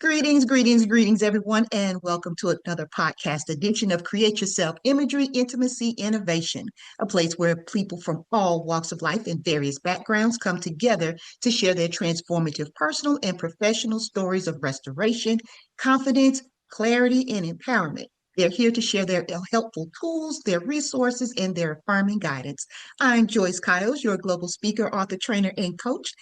Greetings, everyone, and welcome to another podcast edition of Create Yourself Imagery, Intimacy, Innovation, a place where people from all walks of life and various backgrounds come together to share their transformative personal and professional stories of restoration, confidence, clarity, and empowerment. They're here to share their helpful tools, their resources, and their affirming guidance. I'm Joyce Kyles, your global speaker, author, trainer, and coach.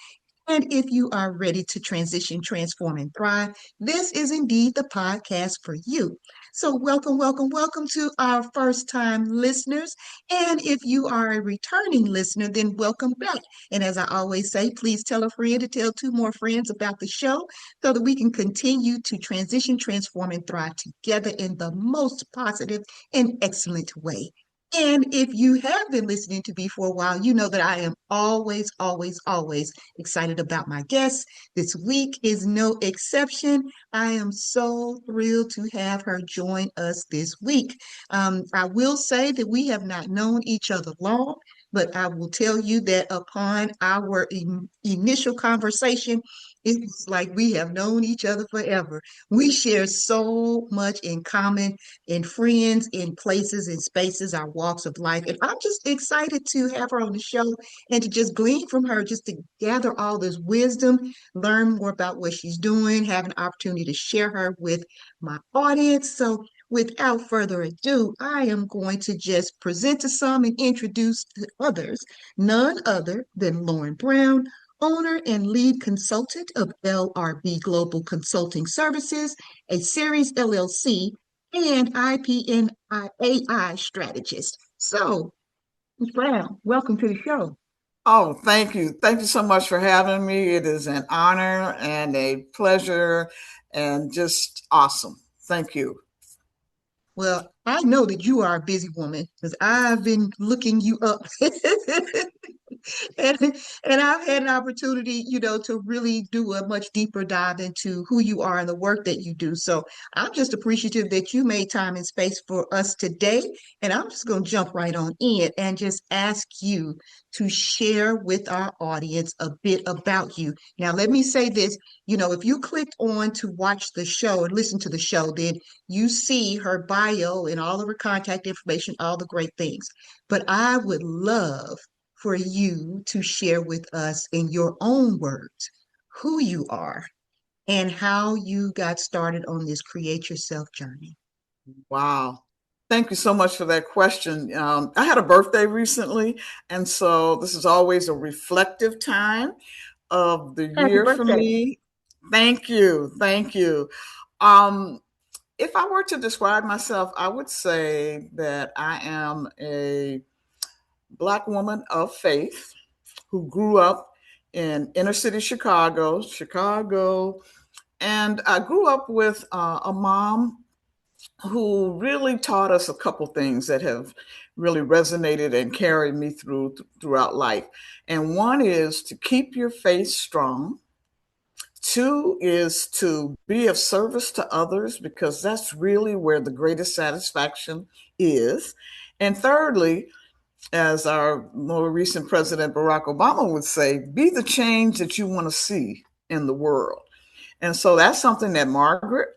And if you are ready to transition, transform, and thrive, this is indeed the podcast for you. So, welcome to our first time listeners. And if you are a returning listener, then welcome back. And as I always say, please tell a friend to tell two more friends about the show so that we can continue to transition, transform, and thrive together in the most positive and excellent way. And if you have been listening to me for a while, you know that I am always excited about my guests. This week is no exception. I am so thrilled to have her join us this week. I will say that we have not known each other long, but I will tell you that upon our initial conversation, it's like we have known each other forever. We share so much in common in friends, in places, in spaces, our walks of life. And I'm just excited to have her on the show and to just glean from her, just to gather all this wisdom, learn more about what she's doing, have an opportunity to share her with my audience. So without further ado, I am going to just present to some and introduce to others, none other than Lauren Brown, owner and lead consultant of LRB Global Consulting Services, a Series LLC, and IP AI Strategist. So, Ms. Brown, welcome to the show. Oh, thank you. Thank you so much for having me. It is an honor and a pleasure and just awesome. Thank you. Well, I know that you are a busy woman because I've been looking you up. and and I've had an opportunity, to really do a much deeper dive into who you are and the work that you do. So I'm just appreciative that you made time and space for us today. And I'm just going to jump right on in and just ask you to share with our audience a bit about you. Now, let me say this, if you clicked on to watch the show and listen to the show, then you see her bio and all of her contact information, all the great things. But I would love for you to share with us in your own words who you are and how you got started on this create yourself journey. Wow. Thank you so much for that question. I had a birthday recently, and so this is always a reflective time of the Happy year for birthday. me. Thank you. Thank you. Um, if I were to describe myself, I would say that I am a Black woman of faith who grew up in inner city Chicago, and I grew up with a mom who really taught us a couple things that have really resonated and carried me throughout life. And one is to keep your faith strong. Two is to be of service to others because that's really where the greatest satisfaction is. And thirdly, as our more recent president Barack Obama would say, be the change that you want to see in the world. And so that's something that Margaret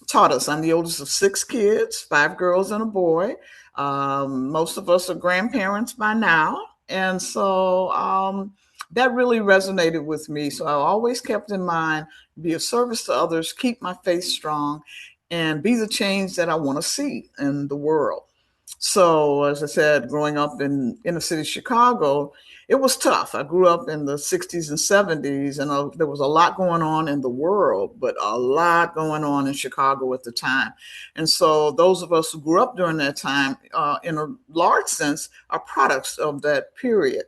taught us. I'm the oldest of six kids, five girls and a boy. Most of us are grandparents by now. And so that really resonated with me. So I always kept in mind, be of service to others, keep my faith strong, and be the change that I want to see in the world. So, as I said, growing up in inner city Chicago, it was tough. I grew up in the 60s and 70s, and there was a lot going on in the world, but a lot going on in Chicago at the time. And so, those of us who grew up during that time, in a large sense, are products of that period.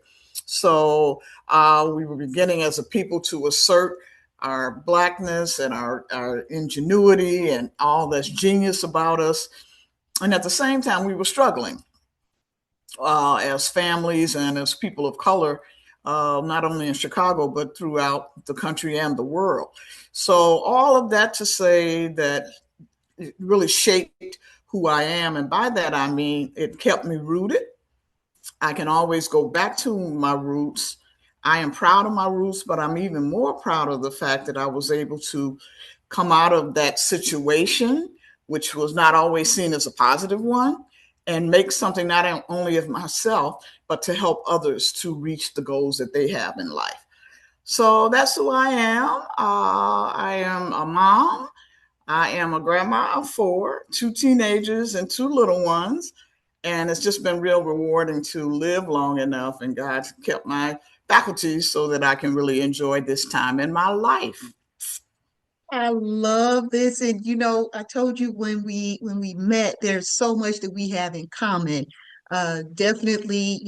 So, we were beginning as a people to assert our Blackness and our ingenuity and all that's genius about us. And at the same time, we were struggling as families and as people of color, not only in Chicago, but throughout the country and the world. So, all of that to say that it really shaped who I am. And by that, I mean, it kept me rooted. I can always go back to my roots. I am proud of my roots, but I'm even more proud of the fact that I was able to come out of that situation, which was not always seen as a positive one, and make something not only of myself, but to help others to reach the goals that they have in life. So that's who I am. I am a mom. I am a grandma of four, two teenagers and two little ones. And it's just been real rewarding to live long enough, and God's kept my faculties so that I can really enjoy this time in my life. I love this. And I told you when we met, there's so much that we have in common. Definitely,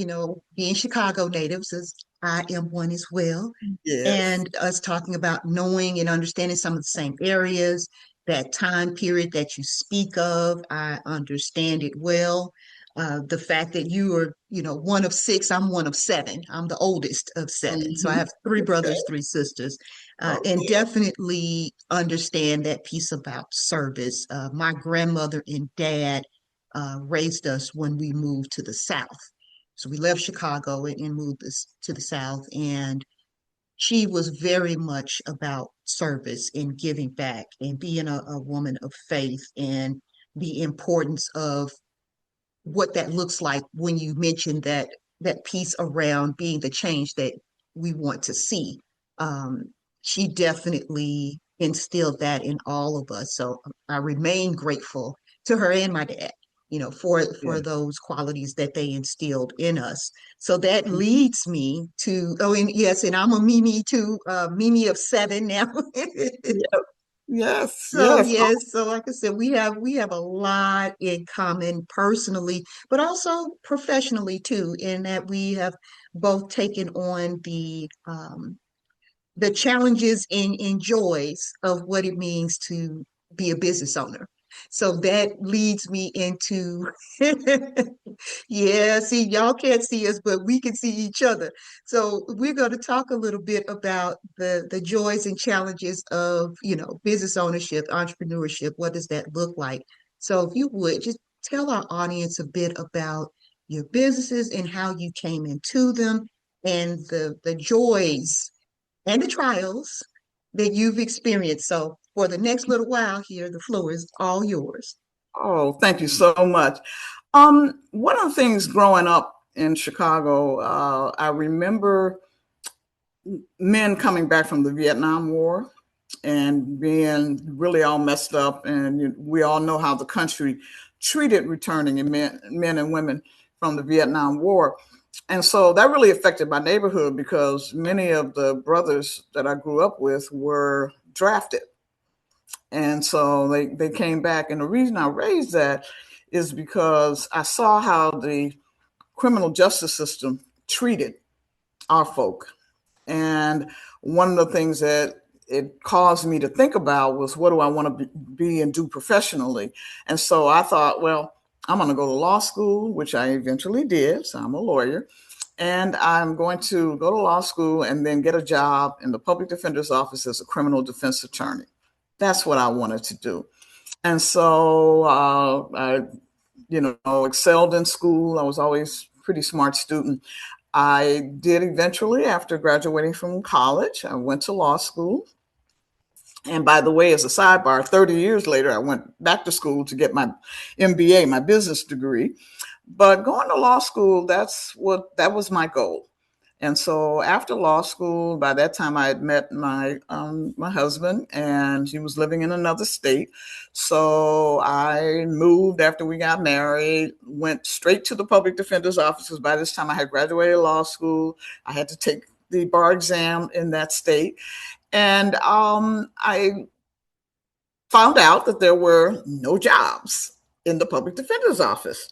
being Chicago natives, as I am one as well, Yes. and us talking about knowing and understanding some of the same areas, that time period that you speak of, I understand it well. The fact that you are, one of six, I'm one of seven. I'm the oldest of seven. So I Mm-hmm. have three Okay. brothers, three sisters, and Okay. definitely understand that piece about service. My grandmother and dad raised us when we moved to the South. So we left Chicago and moved to the South. And she was very much about service and giving back and being a woman of faith, and the importance of what that looks like when you mentioned that piece around being the change that we want to see. Um, she definitely instilled that in all of us. So I remain grateful to her and my dad, for Yeah. those qualities that they instilled in us. So that leads me to, oh, and yes, and I'm a Mimi too, Mimi of seven now. Yes. Yes. So Yes. yes, so like I said, we have a lot in common personally, but also professionally too, in that we have both taken on the challenges and joys of what it means to be a business owner. So that leads me into, yeah, see, y'all can't see us, but we can see each other. So we're going to talk a little bit about the joys and challenges of, business ownership, entrepreneurship. What does that look like? So if you would just tell our audience a bit about your businesses and how you came into them, and the joys and the trials that you've experienced. So for the next little while here, the floor is all yours. Oh, thank you so much. One of the things growing up in Chicago, I remember men coming back from the Vietnam War and being really all messed up. And we all know how the country treated returning men and women from the Vietnam War. And so that really affected my neighborhood because many of the brothers that I grew up with were drafted. And so they came back. And the reason I raised that is because I saw how the criminal justice system treated our folk. And one of the things that it caused me to think about was, what do I want to be and do professionally? And so I thought, well, I'm going to go to law school, which I eventually did. So I'm a lawyer. And I'm going to go to law school and then get a job in the public defender's office as a criminal defense attorney. That's what I wanted to do. And so I, excelled in school. I was always a pretty smart student. I did eventually, after graduating from college, I went to law school. And by the way, as a sidebar, 30 years later, I went back to school to get my MBA, my business degree. But going to law school, that was my goal. And so after law school, by that time I had met my husband, and he was living in another state. So I moved after we got married, went straight to the public defender's office, because by this time I had graduated law school. I had to take the bar exam in that state. And I found out that there were no jobs in the public defender's office.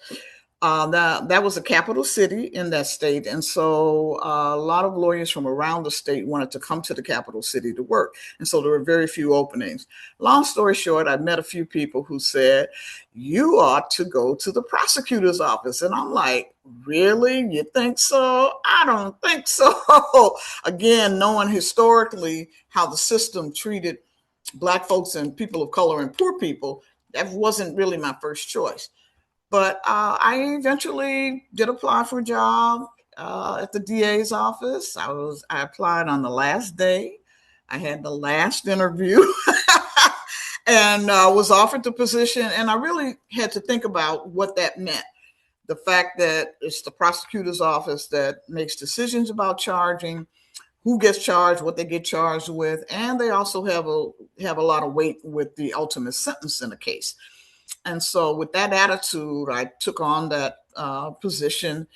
That was a capital city in that state. And so a lot of lawyers from around the state wanted to come to the capital city to work. And so there were very few openings. Long story short, I met a few people who said, you ought to go to the prosecutor's office. And I'm like, really? You think so? I don't think so. Again, knowing historically how the system treated Black folks and people of color and poor people, that wasn't really my first choice. But I eventually did apply for a job at the DA's office. I applied on the last day. I had the last interview and was offered the position. And I really had to think about what that meant. The fact that it's the prosecutor's office that makes decisions about charging, who gets charged, what they get charged with, and they also have a lot of weight with the ultimate sentence in a case. And so, with that attitude, I took on that position,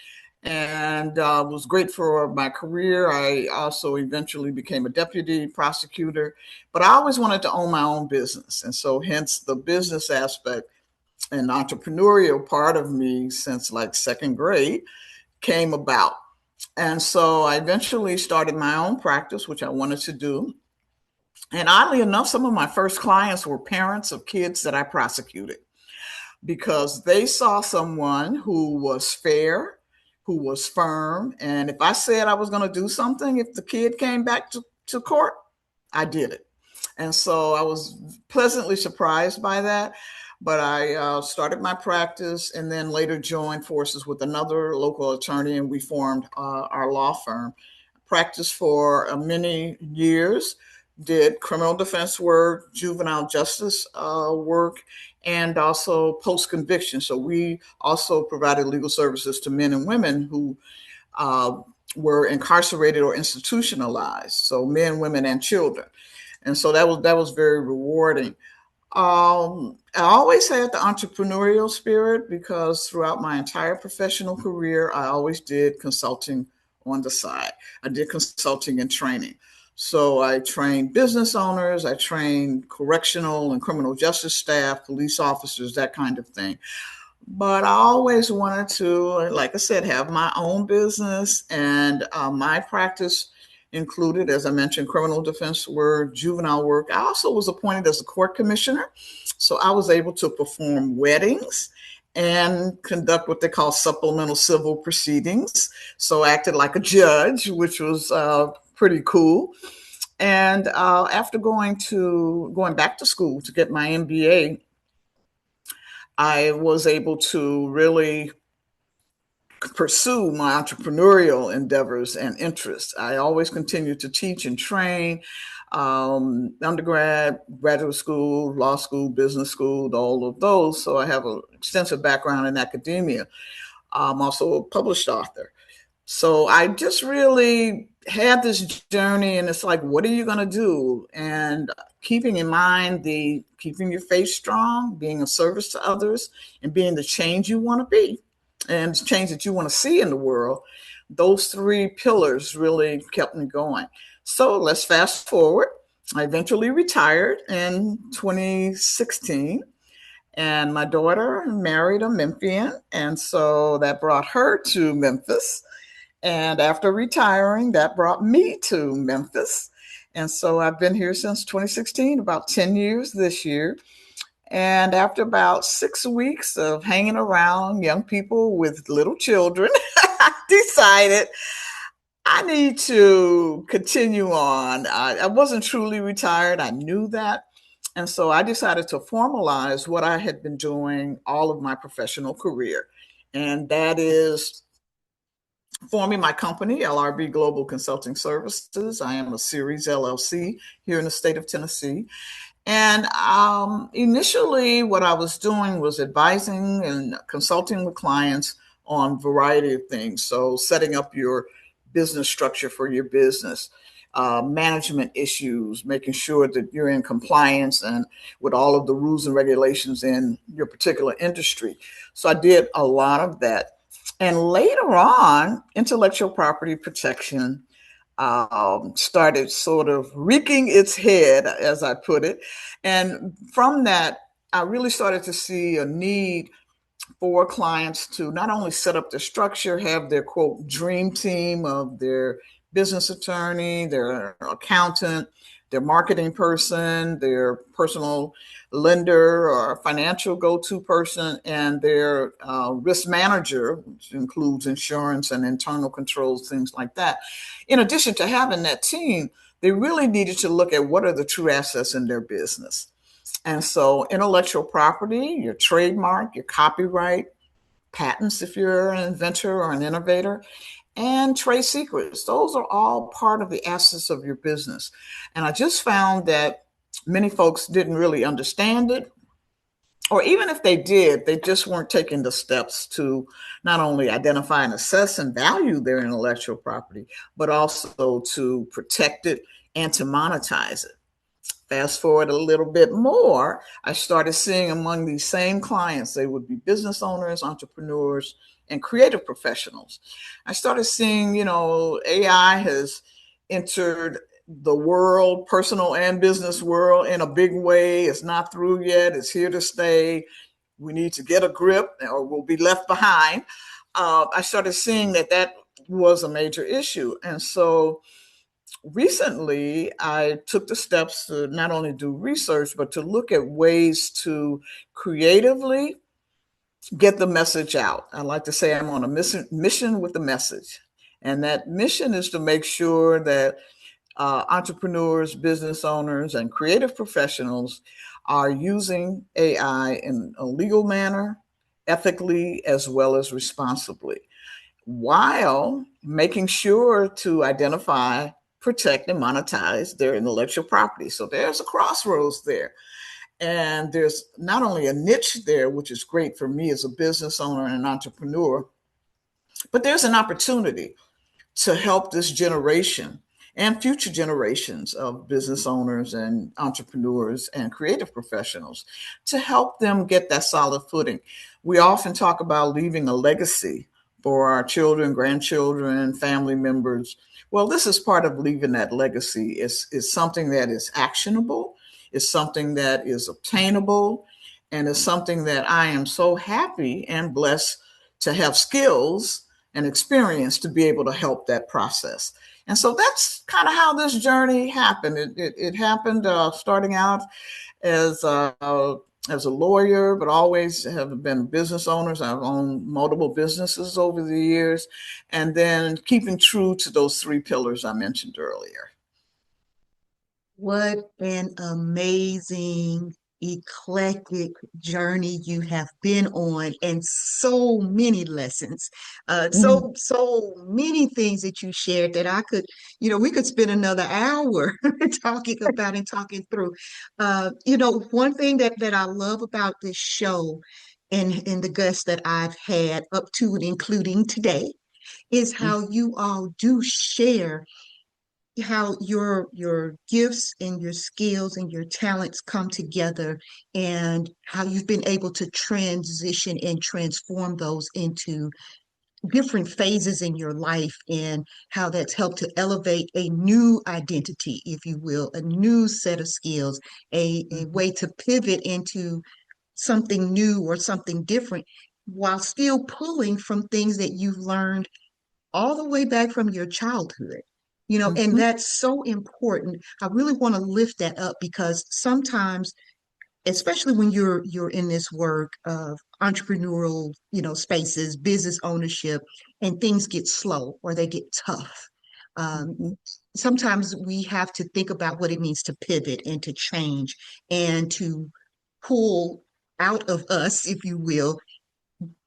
and was great for my career. I also eventually became a deputy prosecutor, but I always wanted to own my own business, and so hence the business aspect and entrepreneurial part of me since like second grade came about. And so I eventually started my own practice, which I wanted to do. And oddly enough, some of my first clients were parents of kids that I prosecuted because they saw someone who was fair, who was firm. And if I said I was going to do something, if the kid came back to court, I did it. And so I was pleasantly surprised by that. But I started my practice and then later joined forces with another local attorney, and we formed our law firm. Practiced for many years, did criminal defense work, juvenile justice work, and also post conviction. So we also provided legal services to men and women who were incarcerated or institutionalized. So men, women, and children. And so that was very rewarding. I always had the entrepreneurial spirit because throughout my entire professional career, I always did consulting on the side. I did consulting and training. So I trained business owners, I trained correctional and criminal justice staff, police officers, that kind of thing. But I always wanted to, like I said, have my own business, and my practice included, as I mentioned, criminal defense work, juvenile work. I also was appointed as a court commissioner. So I was able to perform weddings and conduct what they call supplemental civil proceedings. So I acted like a judge, which was pretty cool. And after going back to school to get my MBA, I was able to really pursue my entrepreneurial endeavors and interests. I always continued to teach and train, undergrad, graduate school, law school, business school, all of those. So I have an extensive background in academia. I'm also a published author. So I just really had this journey, and it's like, what are you going to do? And keeping in mind keeping your faith strong, being of service to others, and being the change you want to be and the change that you want to see in the world. Those three pillars really kept me going. So let's fast forward. I eventually retired in 2016. And my daughter married a Memphian. And so that brought her to Memphis. And after retiring, that brought me to Memphis. And so I've been here since 2016, about 10 years this year. And after about 6 weeks of hanging around young people with little children, I decided I need to continue on. I wasn't truly retired. I knew that. And so I decided to formalize what I had been doing all of my professional career. And that is forming my company, LRB Global Consulting Services. I am a Series LLC here in the state of Tennessee. And initially, what I was doing was advising and consulting with clients on a variety of things. So setting up your business structure for your business, management issues, making sure that you're in compliance and with all of the rules and regulations in your particular industry. So I did a lot of that. And later on, intellectual property protection started sort of rearing its head, as I put it. And from that, I really started to see a need for clients to not only set up their structure, have their quote dream team of their business attorney, their accountant, their marketing person, their personal lender or financial go-to person, and their risk manager, which includes insurance and internal controls, things like that. In addition to having that team, they really needed to look at what are the true assets in their business. And so intellectual property, your trademark, your copyright, patents if you're an inventor or an innovator, and trade secrets. Those are all part of the assets of your business. And I just found that many folks didn't really understand it, or even if they did, they just weren't taking the steps to not only identify and assess and value their intellectual property, but also to protect it and to monetize it. Fast forward a little bit more, I started seeing among these same clients, they would be business owners, entrepreneurs, and creative professionals. I started seeing, AI has entered the world, personal and business world, in a big way. It's not through yet, it's here to stay. We need to get a grip or we'll be left behind. I started seeing that was a major issue. And so recently, I took the steps to not only do research, but to look at ways to creatively get the message out. I like to say I'm on a mission with the message. And that mission is to make sure that entrepreneurs, business owners, and creative professionals are using AI in a legal manner, ethically, as well as responsibly, while making sure to identify, protect, and monetize their intellectual property. So there's a crossroads there. And there's not only a niche there, which is great for me as a business owner and an entrepreneur, but there's an opportunity to help this generation and future generations of business owners and entrepreneurs and creative professionals to help them get that solid footing. We often talk about leaving a legacy for our children, grandchildren, family members. Well, this is part of leaving that legacy. It's something that is actionable, it's something that is obtainable, and it's something that I am so happy and blessed to have skills and experience to be able to help that process. And so that's kind of how this journey happened. It happened starting out as as a lawyer, but always have been business owners. I've owned multiple businesses over the years, and then keeping true to those three pillars I mentioned earlier. What an amazing, eclectic journey you have been on, and so many lessons, Mm-hmm. so many things that you shared that I could, we could spend another hour talking about and talking through. One thing that I love about this show and the guests that I've had up to and including today is how you all do share how your gifts and your skills and your talents come together, and how you've been able to transition and transform those into different phases in your life, and how that's helped to elevate a new identity, if you will, a new set of skills, a Mm-hmm. way to pivot into something new or something different, while still pulling from things that you've learned all the way back from your childhood. And Mm-hmm. that's so important. I really want to lift that up because sometimes, especially when you're in this work of entrepreneurial, spaces, business ownership, and things get slow or they get tough. Mm-hmm. Sometimes we have to think about what it means to pivot and to change and to pull out of us, if you will,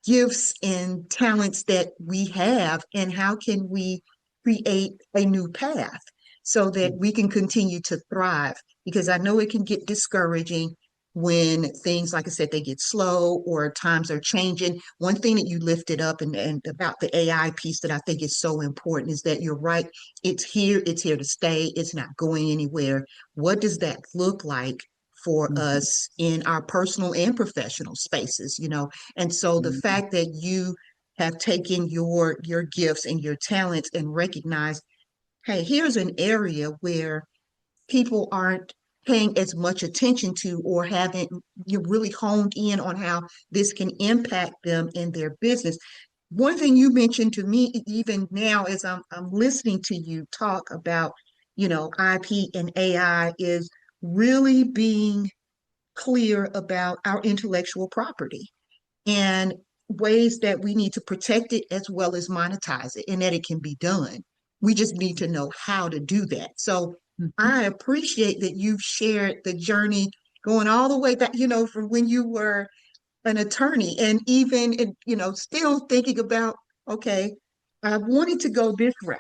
gifts and talents that we have, and how can we create a new path so that we can continue to thrive, because I know it can get discouraging when things, like I said, they get slow or times are changing. One thing that you lifted up, and about the AI piece, that I think is so important, is that you're right. It's here to stay. It's not going anywhere. What does that look like for Mm-hmm. us in our personal and professional spaces? And so the Mm-hmm. fact that you have taken your gifts and your talents and recognized, hey, here's an area where people aren't paying as much attention to, or haven't you really honed in on how this can impact them in their business. One thing you mentioned to me, even now, as I'm listening to you talk about, IP and AI, is really being clear about our intellectual property and ways that we need to protect it as well as monetize it, and that it can be done. We just need to know how to do that. So Mm-hmm. I appreciate that you've shared the journey going all the way back, from when you were, an attorney, and even, still thinking about, okay, I wanted to go this route,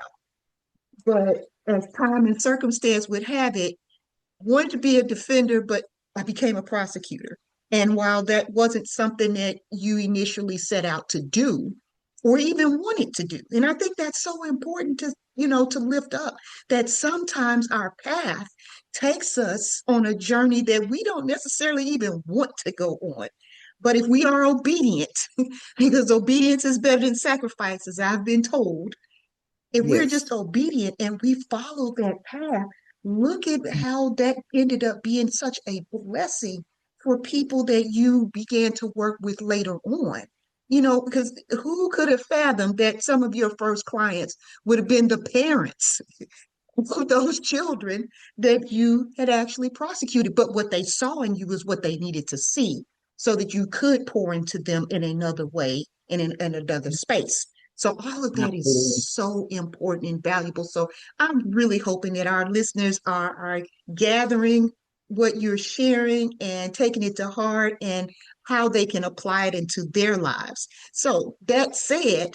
but as time and circumstance would have it, wanted to be a defender, but I became a prosecutor. And while that wasn't something that you initially set out to do or even wanted to do, and I think that's so important to, to lift up that sometimes our path takes us on a journey that we don't necessarily even want to go on. But if we are obedient, because obedience is better than sacrifice, as I've been told, if we're Yes. just obedient and we follow that path, look at how that ended up being such a blessing for people that you began to work with later on. Because who could have fathomed that some of your first clients would have been the parents of those children that you had actually prosecuted? But what they saw in you was what they needed to see so that you could pour into them in another way and in another space. So all of that is Absolutely. so important and valuable. So I'm really hoping that our listeners are gathering what you're sharing and taking it to heart and how they can apply it into their lives. So that said,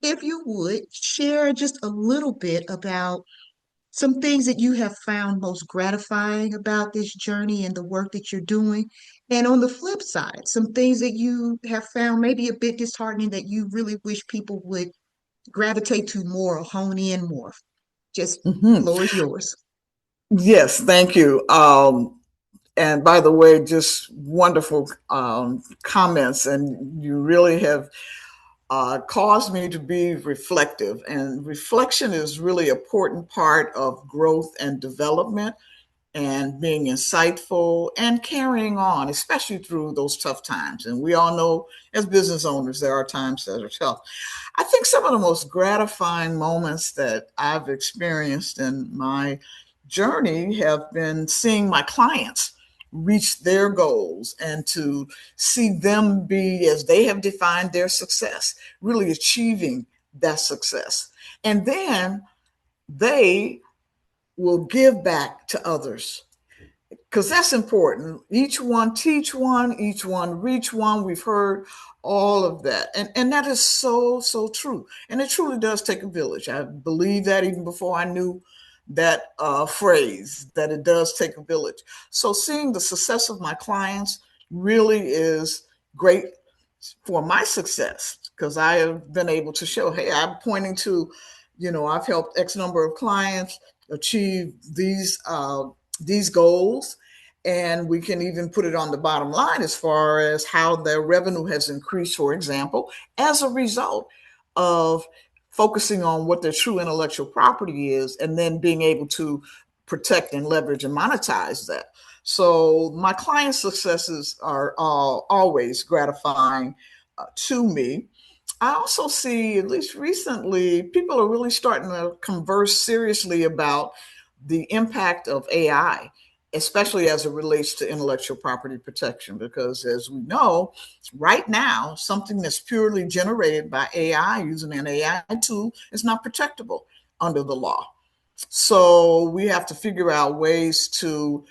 if you would share just a little bit about some things that you have found most gratifying about this journey and the work that you're doing. And on the flip side, some things that you have found maybe a bit disheartening that you really wish people would gravitate to more or hone in more. Just Mhm. floor is yours. Yes, thank you. And by the way, just wonderful comments, and you really have caused me to be reflective. And reflection is really an important part of growth and development and being insightful and carrying on, especially through those tough times. And we all know as business owners, there are times that are tough. I think some of the most gratifying moments that I've experienced in my journey have been seeing my clients reach their goals and to see them be as they have defined their success, really achieving that success. And then they will give back to others because that's important. Each one teach one, each one reach one. We've heard all of that, and that is so true. And it truly does take a village. I believe that even before I knew that phrase, that it does take a village. So seeing the success of my clients really is great for my success because I have been able to show, hey, I'm pointing to, I've helped X number of clients achieve these goals, and we can even put it on the bottom line as far as how their revenue has increased, for example, as a result of focusing on what their true intellectual property is and then being able to protect and leverage and monetize that. So my client successes are always gratifying to me. I also see, at least recently, people are really starting to converse seriously about the impact of AI, especially as it relates to intellectual property protection. Because as we know, right now, something that's purely generated by AI using an AI tool is not protectable under the law. So we have to figure out ways to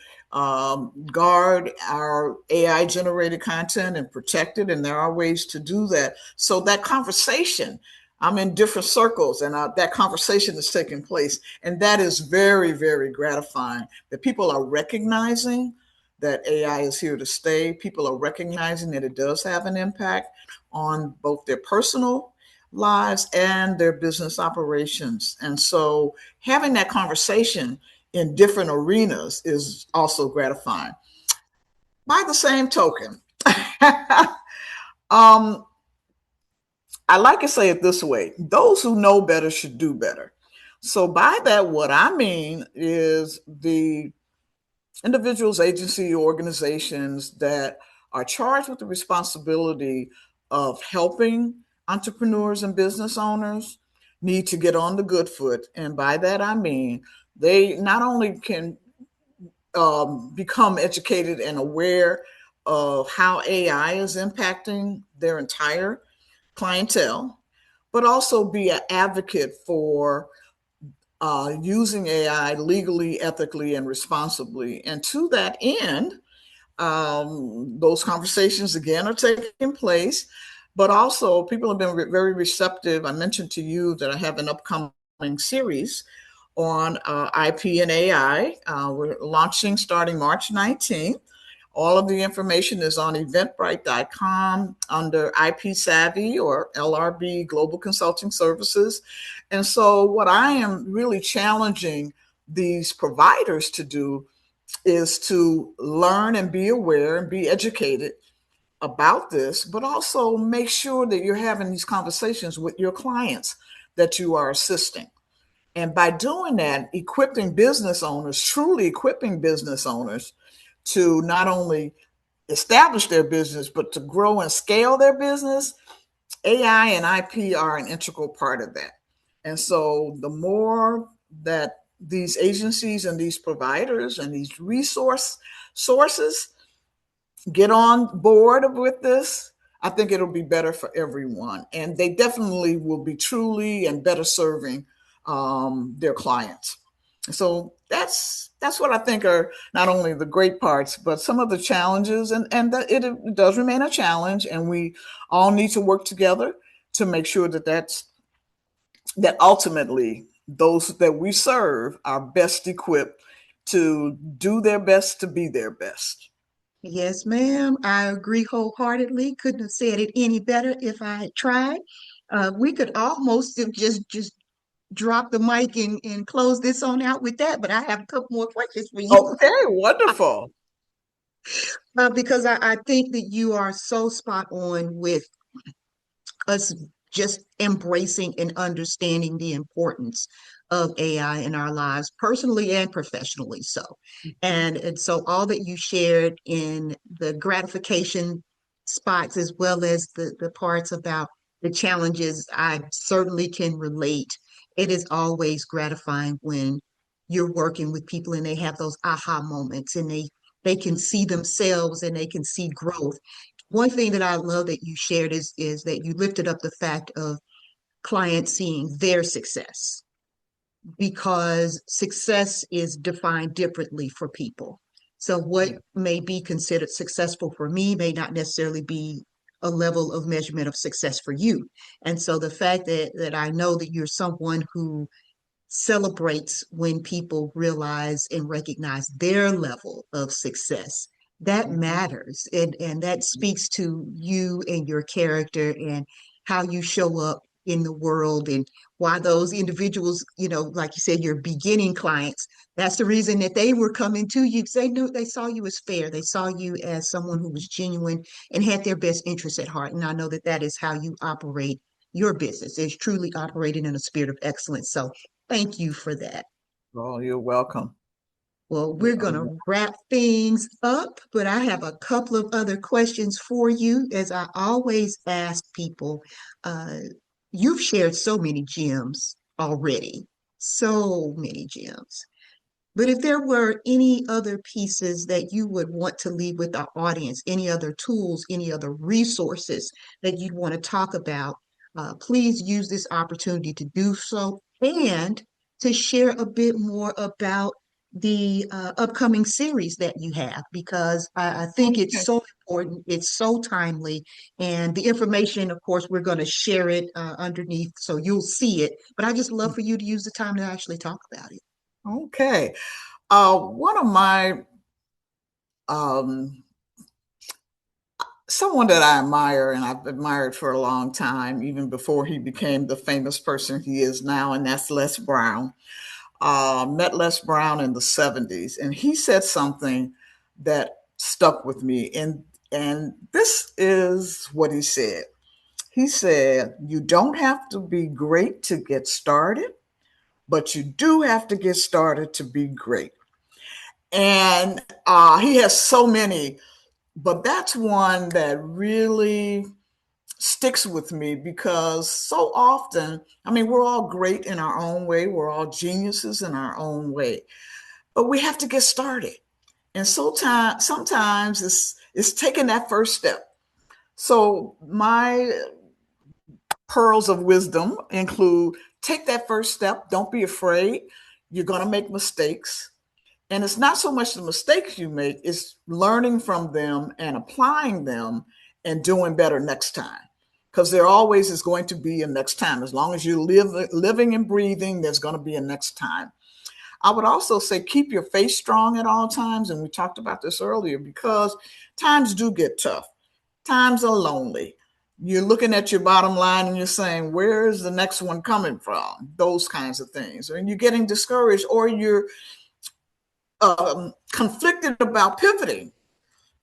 guard our AI generated content and protect it. And there are ways to do that. So that conversation, I'm in different circles and that conversation is taking place. And that is very, very gratifying that people are recognizing that AI is here to stay. People are recognizing that it does have an impact on both their personal lives and their business operations. And so having that conversation in different arenas is also gratifying. By the same token, um, I like to say it this way: those who know better should do better. So, by that, what I mean is the individuals, agency, organizations that are charged with the responsibility of helping entrepreneurs and business owners need to get on the good foot. And by that, I mean they not only can become educated and aware of how AI is impacting their entire clientele, but also be an advocate for using AI legally, ethically, and responsibly. And to that end, those conversations again are taking place. But also, people have been very receptive. I mentioned to you that I have an upcoming series on IP and AI. We're launching starting March 19th. All of the information is on eventbrite.com under IP Savvy or LRB Global Consulting Services. And so, what I am really challenging these providers to do is to learn and be aware and be educated about this, but also make sure that you're having these conversations with your clients that you are assisting. And by doing that, equipping business owners, truly equipping business owners to not only establish their business, but to grow and scale their business, AI and IP are an integral part of that. And so the more that these agencies and these providers and these resource sources get on board with this, I think it'll be better for everyone. And they definitely will be truly and better serving their clients. So that's what I think are not only the great parts, but some of the challenges. And that it does remain a challenge, and we all need to work together to make sure that ultimately those that we serve are best equipped to do their best to be their best. Yes, ma'am. I agree wholeheartedly. Couldn't have said it any better if I had tried. We could almost have just drop the mic and close this on out with that, but I have a couple more questions for you. Okay, wonderful. Because I think that you are so spot on with us just embracing and understanding the importance of AI in our lives, personally and professionally. So, and so all that you shared in the gratification spots, as well as the parts about the challenges, I certainly can relate. It is always gratifying when you're working with people and they have those aha moments and they can see themselves and they can see growth. One thing that I love that you shared is that you lifted up the fact of clients seeing their success, because success is defined differently for people. So what may be considered successful for me may not necessarily be a level of measurement of success for you. And so the fact that I know that you're someone who celebrates when people realize and recognize their level of success. That matters. And that speaks to you and your character and how you show up in the world, and why those individuals, like you said, your beginning clients, that's the reason that they were coming to you. They knew, they saw you as fair. They saw you as someone who was genuine and had their best interests at heart. And I know that that is how you operate your business. It's truly operating in a spirit of excellence. So thank you for that. Oh, you're welcome. Well, we're going to wrap things up, but I have a couple of other questions for you. As I always ask people, uh, you've shared so many gems already, so many gems. But if there were any other pieces that you would want to leave with our audience, any other tools, any other resources that you'd want to talk about, please use this opportunity to do so and to share a bit more about the upcoming series that you have, because I think it's Okay. so important, it's so timely, and the information, of course, we're going to share it underneath so you'll see it. But I just love for you to use the time to actually talk about it. Okay. One of my um, someone that I admire and I've admired for a long time, even before he became the famous person he is now, and that's Les Brown. Met Les Brown in the 70s, and he said something that stuck with me. And this is what he said. He said, "You don't have to be great to get started, but you do have to get started to be great." And he has so many, but that's one that really sticks with me because so often, I mean, we're all great in our own way, we're all geniuses in our own way, but we have to get started. And sometimes it's taking that first step. So my pearls of wisdom include: take that first step, don't be afraid. You're going to make mistakes. And it's not so much the mistakes you make, it's learning from them and applying them and doing better next time. because there always is going to be a next time. As long as you're living and breathing, there's going to be a next time. I would also say keep your face strong at all times. And we talked about this earlier, because times do get tough. Times are lonely. You're looking at your bottom line and you're saying, where is the next one coming from? Those kinds of things. And you're getting discouraged, or you're conflicted about pivoting.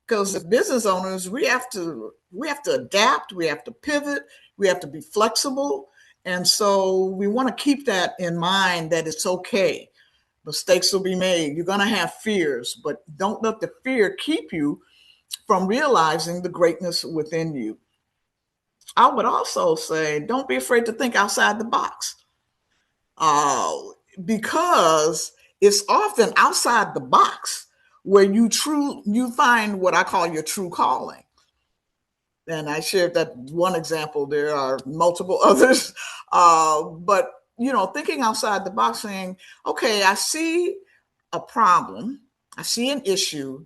Because as business owners, we have to adapt, we have to pivot, we have to be flexible. And so we want to keep that in mind, that it's okay. Mistakes will be made. You're going to have fears, but don't let the fear keep you from realizing the greatness within you. I would also say, don't be afraid to think outside the box, because it's often outside the box where you find what I call your true calling. And I shared that one example. There are multiple others, but thinking outside the box, saying, okay, I see a problem, I see an issue,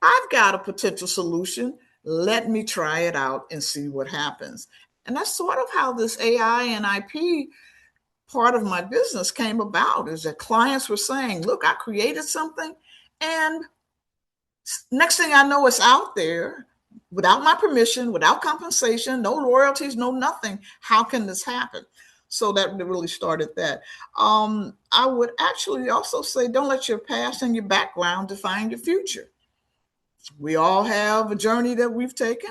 I've got a potential solution. Let me try it out and see what happens. And that's sort of how this AI and IP part of my business came about, is that clients were saying, look, I created something, and next thing I know, it's out there without my permission, without compensation, no royalties, no nothing. How can this happen? So that really started that. I would actually also say, don't let your past and your background define your future. We all have a journey that we've taken.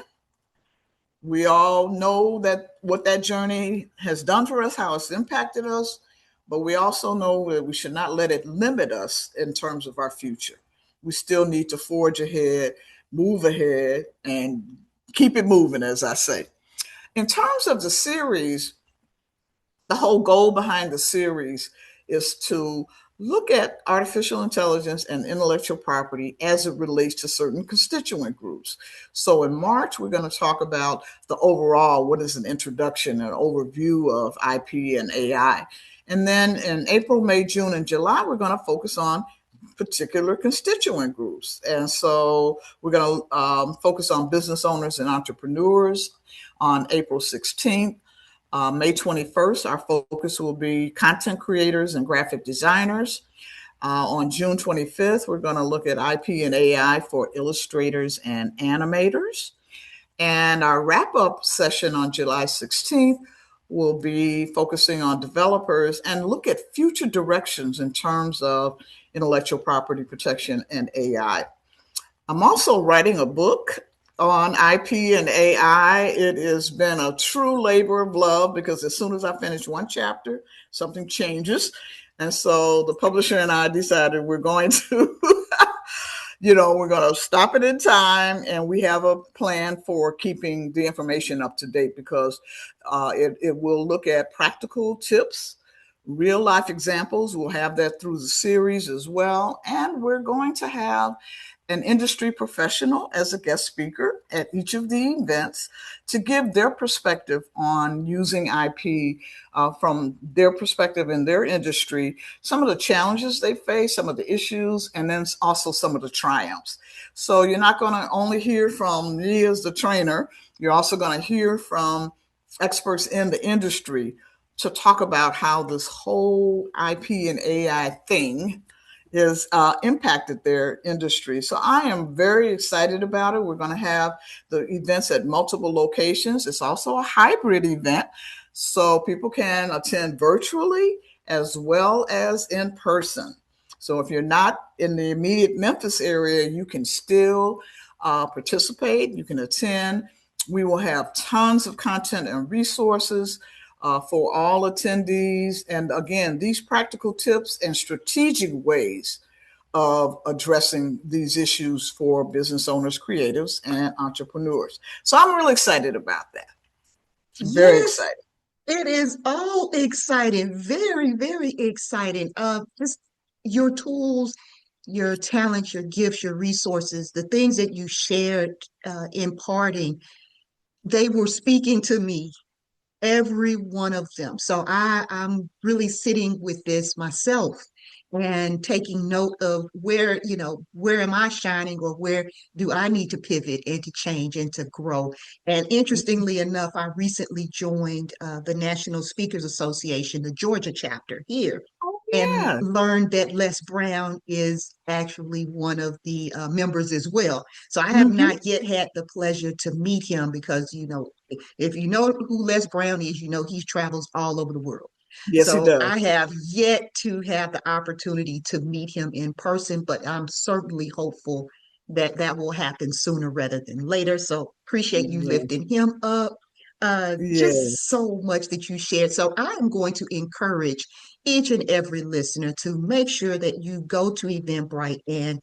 We all know that what that journey has done for us, how it's impacted us, but we also know that we should not let it limit us in terms of our future. We still need to forge ahead, move ahead, and keep it moving, as I say. In terms of the series, the whole goal behind the series is to look at artificial intelligence and intellectual property as it relates to certain constituent groups. So in March, we're going to talk about the overall, what is an introduction, an overview of IP and AI. And then in April, May, June, and July, we're going to focus on particular constituent groups. And so we're going to focus on business owners and entrepreneurs on April 16th. May 21st, our focus will be content creators and graphic designers. On June 25th, we're going to look at IP and AI for illustrators and animators. And our wrap-up session on July 16th will be focusing on developers and look at future directions in terms of intellectual property protection and AI. I'm also writing a book on IP and AI. It has been a true labor of love, because as soon as I finish one chapter, something changes. And so the publisher and I decided we're going to, we're going to stop it in time, and we have a plan for keeping the information up to date, because it will look at practical tips, real life examples. We'll have that through the series as well. And we're going to have an industry professional as a guest speaker at each of the events to give their perspective on using IP from their perspective in their industry, some of the challenges they face, some of the issues, and then also some of the triumphs. So you're not going to only hear from me as the trainer, you're also going to hear from experts in the industry to talk about how this whole IP and AI thing has impacted their industry. So I am very excited about it. We're going to have the events at multiple locations. It's also a hybrid event, so people can attend virtually as well as in person. So if you're not in the immediate Memphis area, you can still participate. You can attend. We will have tons of content and resources for all attendees. And again, these practical tips and strategic ways of addressing these issues for business owners, creatives, and entrepreneurs. So I'm really excited about that. Very Yes, excited. it is all exciting. Very, very exciting. Just your tools, your talents, your gifts, your resources, the things that you shared imparting, they were speaking to me, every one of them. So I'm really sitting with this myself and taking note of where, where am I shining, or where do I need to pivot and to change and to grow. And interestingly enough, I recently joined the National Speakers Association, the Georgia chapter here, Oh, and yeah. learned that Les Brown is actually one of the members as well. So I have Hmm. not yet had the pleasure to meet him because, if you know who Les Brown is, he travels all over the world. Yes, he So does. I have yet to have the opportunity to meet him in person, but I'm certainly hopeful that that will happen sooner rather than later. So appreciate you Yes. lifting him up. Just Yes. so much that you shared. So I am going to encourage each and every listener to make sure that you go to Eventbrite and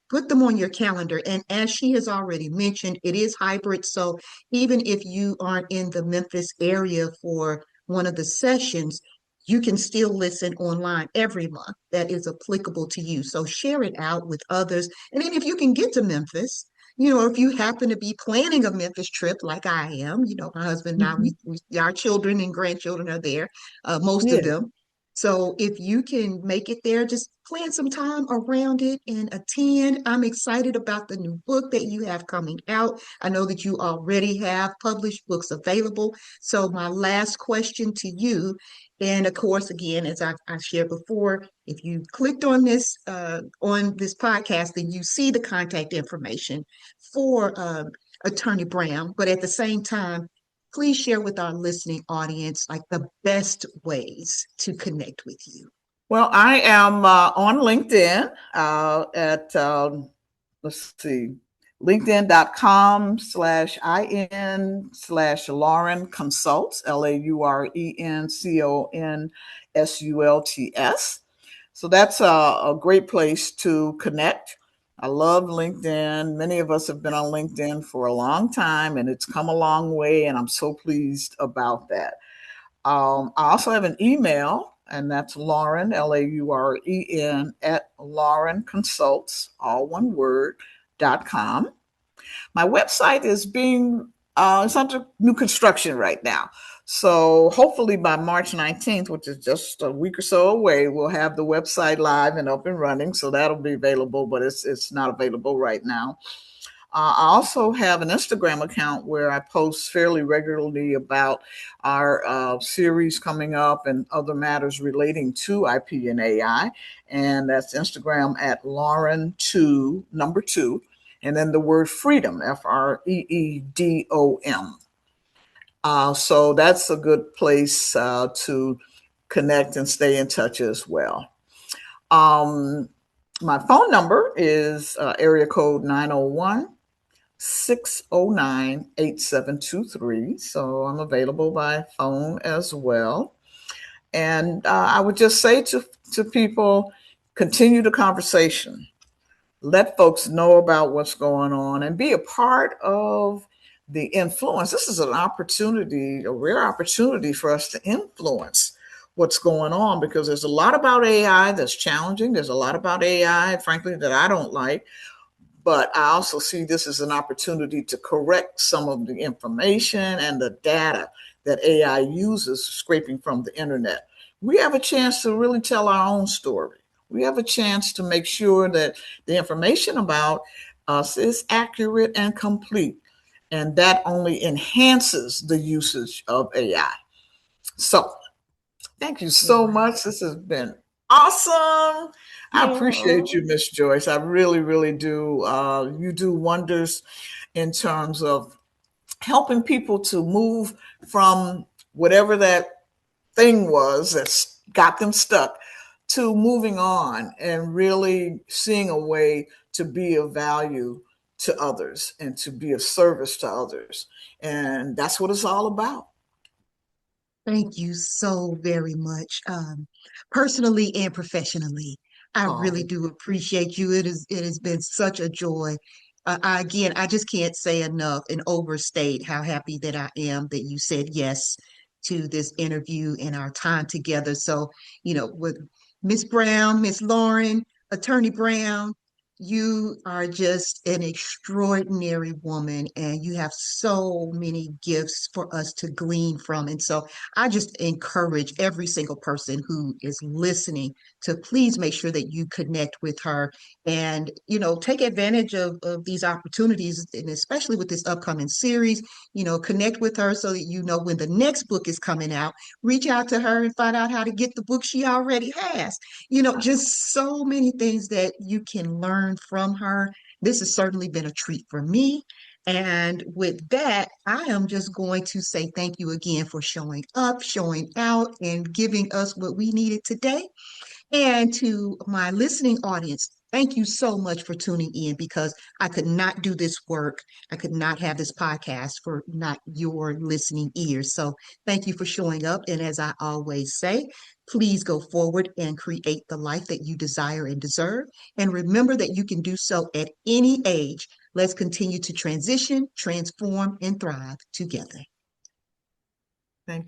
put them on your calendar. And as she has already mentioned, it is hybrid. So even if you aren't in the Memphis area for one of the sessions, you can still listen online every month that is applicable to you. So share it out with others. And then if you can get to Memphis, if you happen to be planning a Memphis trip like I am, my husband and I, Hmm. our children and grandchildren are there, most of Yeah. them. So if you can make it there, just plan some time around it and attend. I'm excited about the new book that you have coming out. I know that you already have published books available. So my last question to you, and of course, again, as I shared before, if you clicked on this podcast, then you see the contact information for Attorney Brown. But at the same time, please share with our listening audience like the best ways to connect with you. Well, I am on LinkedIn at, let's see, linkedin.com/in/Lauren Consults, LAURENCONSULTS. So that's a great place to connect. I love LinkedIn. Many of us have been on LinkedIn for a long time, and it's come a long way, and I'm so pleased about that. I also have an email, and that's Lauren, LAUREN, at Lauren Consults, all one word, .com. My website is it's under new construction right now. So hopefully by March 19th, which is just a week or so away, we'll have the website live and up and running. So that'll be available, but it's not available right now. I also have an Instagram account where I post fairly regularly about our series coming up and other matters relating to IP and AI. And that's Instagram at Lauren2, number two, and then the word freedom, FREEDOM. So that's a good place to connect and stay in touch as well. Um, my phone number is area code 901 609 8723. So I'm available by phone as well. And I would just say to people, continue the conversation. Let folks know about what's going on and be a part of the influence. This is an opportunity, a rare opportunity for us to influence what's going on because there's a lot about AI that's challenging. There's a lot about AI, frankly, that I don't like. But I also see this as an opportunity to correct some of the information and the data that AI uses scraping from the internet. We have a chance to really tell our own story. We have a chance to make sure that the information about us is accurate and complete. And that only enhances the usage of AI. So thank you so Wow. much. This has been awesome. I appreciate Oh, you, Miss Joyce. I really, really do. You do wonders in terms of helping people to move from whatever that thing was that's got them stuck to moving on and really seeing a way to be of value to others and to be of service to others. And that's what it's all about. thank you so very much, personally and professionally. I really Oh, do appreciate you. It has been such a joy. Again, I just can't say enough and overstate how happy that I am that you said yes to this interview and our time together. So, with Miss Brown, Miss Lauren, Attorney Brown, You are just an extraordinary woman, and you have so many gifts for us to glean from. And so I just encourage every single person who is listening to please make sure that you connect with her and, take advantage of these opportunities, and especially with this upcoming series, connect with her so that you know when the next book is coming out. Reach out to her and find out how to get the book she already has. Just so many things that you can learn from her. This has certainly been a treat for me. And with that, I am just going to say thank you again for showing up, showing out, and giving us what we needed today. And to my listening audience, thank you so much for tuning in because I could not do this work. I could not have this podcast for not your listening ears. So thank you for showing up. And as I always say, please go forward and create the life that you desire and deserve. And remember that you can do so at any age. Let's continue to transition, transform, and thrive together.